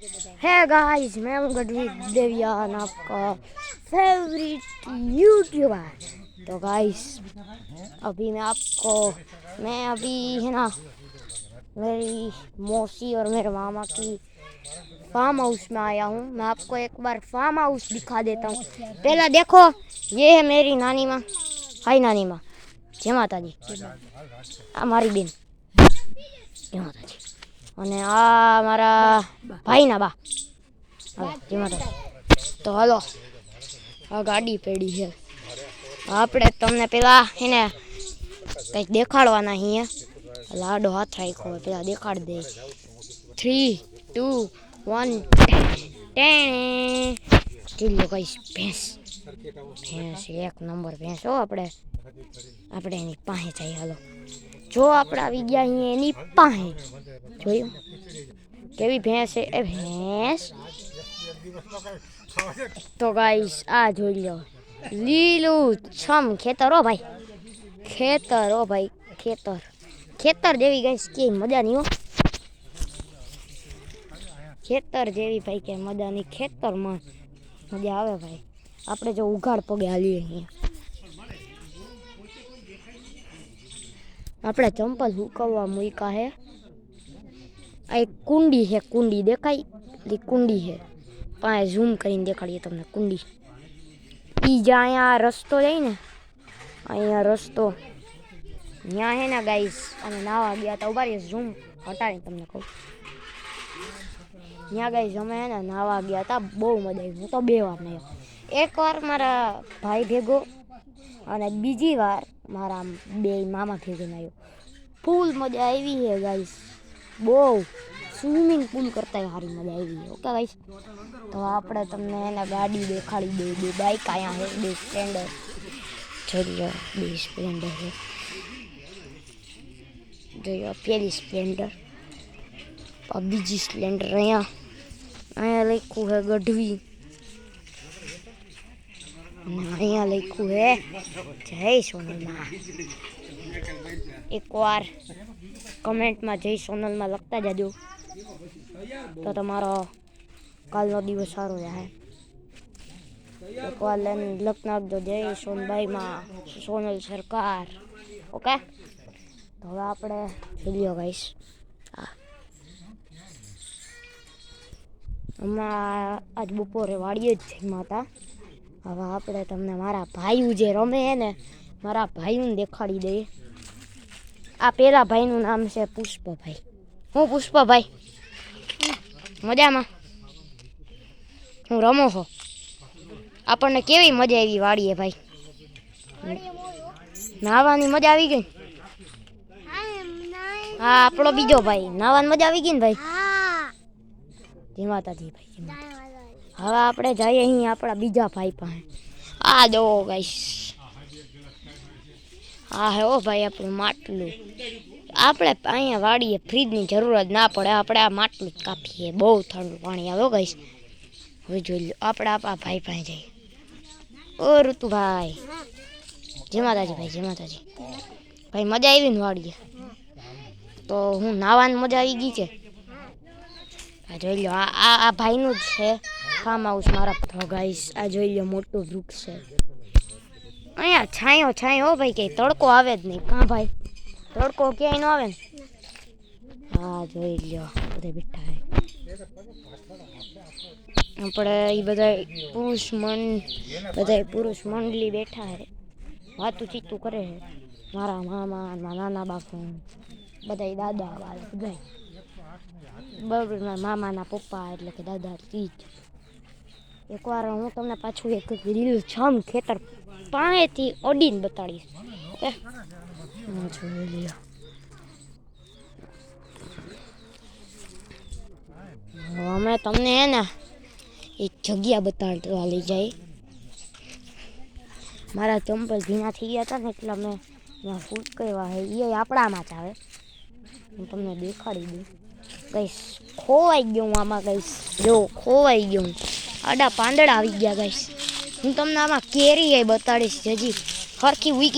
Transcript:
है गाइस, मैं हूँ गढ़वी देवियान, आपका फेवरेट यूट्यूबर। तो गाइस अभी मैं अभी है ना मेरी मौसी और मेरे मामा की फार्म हाउस में आया हूँ। मैं आपको एक बार फार्म हाउस दिखा देता हूँ। पहला देखो, ये है मेरी नानी माँ। हाय नानी माँ, जय माता जी। हमारी बेन जय माता जी। અને આ મારા ભાઈના બા જય માતા। તો હાલો, આ ગાડી પડી છે, આપણે તમને પેલા એને કંઈક દેખાડવાના છીએ। લાડો હાથ રાખ્યો હોય, પેલા દેખાડી દે। 3, 2, 1 ટેણે કિલો કઈશ ભેંસ એક નંબર ભેંસ હો। આપણે એની પાસે જઈએ। હાલો, જો આપણે આવી ગયા અહીંયા એની પાસે। જોયું કેવી ભેંસ છે એ ભેંસ। તો ગાઈસ આ જોઈ લો, લીલું છમ ખેતર હો ભાઈ, ખેતર હો ભાઈ, ખેતર જેવી ગાઈસ કે મજા નહીં હો, ખેતર જેવી ભાઈ કે મજા નહીં। ખેતરમાં મજા આવે ભાઈ। આપણે જો ઉઘાડ પગે હાલીએ અહીંયા, આપણે ચંપલ સુકવવા મૂક્યા હે। આ એક કુંડી છે, કુંડી દેખાય એ કુંડી છે, પાસે ઝૂમ કરીને દેખાડીએ તમને કુંડી। ઈ જ્યાં અહીંયા રસ્તો જાય ને, અહીંયા રસ્તો ત્યાં હે ને ગાઈસ અમે નાવા ગયા હતા। ઉભા રહીએ, ઝૂમ હટાવીને તમને કહું। ત્યાં ગાઈસ અમે હે ને નાવા ગયા હતા, બહુ મજા આવી। હું તો 2 વાર નાહ્યો, એક વાર મારા ભાઈ ભેગો અને બીજી વાર મારા 2 મામા ભેગો નાહ્યો। ફૂલ મજા આવી છે ગાઈસ, બહુ સ્વિમિંગ પૂલ કરતા સારી મજા આવી છે। ઓકે ગાઈસ, તો આપણે તમને એને ગાડી દેખાડી દઈએ। 2 બાઇક અહીંયા છે, 2 સ્પ્લેન્ડર જોઈ લો, 2 સ્પ્લેન્ડર છે જોઈ લો। પેલી સ્પ્લેન્ડર, બીજી સ્પ્લેન્ડર અહીંયા લખ્યું છે ગઢવી, અહીંયા લખ્યું છે જય સોનલમાં। એકવાર કમેન્ટમાં જય સોનલમાં લખતા જાજો, તો તમારો કાલનો દિવસ સારો રહે। એકવાર લઈને લખ નાખજો જય સોનભાઈમાં, સોનલ સરકાર। ઓકે, તો હવે આપણે જોઈ લો ગાઈસ, હમણાં આજ બપોરે વાડીએ જ જમ્યા હતા। હવે આપણે તમને મારા ભાઈઓ જે રમે છે ને, મારા ભાઈઓને દેખાડી દઈએ। આ પેલા ભાઈનું નામ છે પુષ્પભાઈ। હું પુષ્પભાઈ મજામાં? હું રમો છો? આપણને કેવી મજા આવી વાડીએ ભાઈ? નાહવાની મજા આવી ગઈ? હા, આપણો બીજો ભાઈ, નાહવાની મજા આવી ગઈ ને ભાઈ? જય માતાજી ભાઈ, જય માતાજી। હવે આપણે જઈએ અહીં આપણા બીજા ભાઈ પાસે। આ જો ગાઈસ, હા હે ઓ ભાઈ આપણું માટલું। આપણે અહીંયા વાડીએ ફ્રીજની જરૂરત ના પડે, આપણે આ માટલું જ કાપીએ, બહુ ઠંડુ પાણી આવે ગાઈસ। હવે જોઈ લો, આપણે આપણા ભાઈ પાસે જઈએ। ઓ ઋતુભાઈ, જય માતાજી ભાઈ, જય માતાજી ભાઈ। મજા આવી ને વાડીએ? તો હું નાહવાની મજા આવી ગઈ છે? આ જોઈ લો, આ ભાઈનું જ છે ફાર્મ હાઉસ મારા। તો ગાઈસ આ જોઈ લો, મોટું વૃક્ષ છે અહીંયા, છાંયો હો ભાઈ, કે તડકો આવે જ નહીં। કાં ભાઈ, તડકો ક્યાંય ન આવે ને? હા જોઈ લો, બધા બેઠા છે આપણે, એ બધા પુરુષ મંડળી બેઠા છે, વાતું ચીતું કરે છે। મારા મામા, નાના બાપુ, બધા દાદા વાળા બધા બરાબર, મારા મામાના પપ્પા એટલે કે દાદા તીજ। એકવાર હું તમને પાછું એક લીલું છમ ખેતર પાસેથી અડીને બતાડીશ। ઓકે, જોઈ લ્યો, અમે તમને હે ને એક જગ્યા બતાડવા લઈ જાય। મારા ચંપલ ભીના થઈ ગયા હતા ને, એટલે અમે ત્યાં ફૂટ કરવા છે, એ આપણામાં જ આવે। હું તમને દેખાડી દઉં ગાઈસ। ખોવાઈ ગયો હું આમાં ગાઈસ, જો ખોવાઈ ગયો હું, આડા પાંદડા આવી ગયા ગાઈસ। હું તમને આમાં કેરી બતાડીશ, હજી સરખી વીકી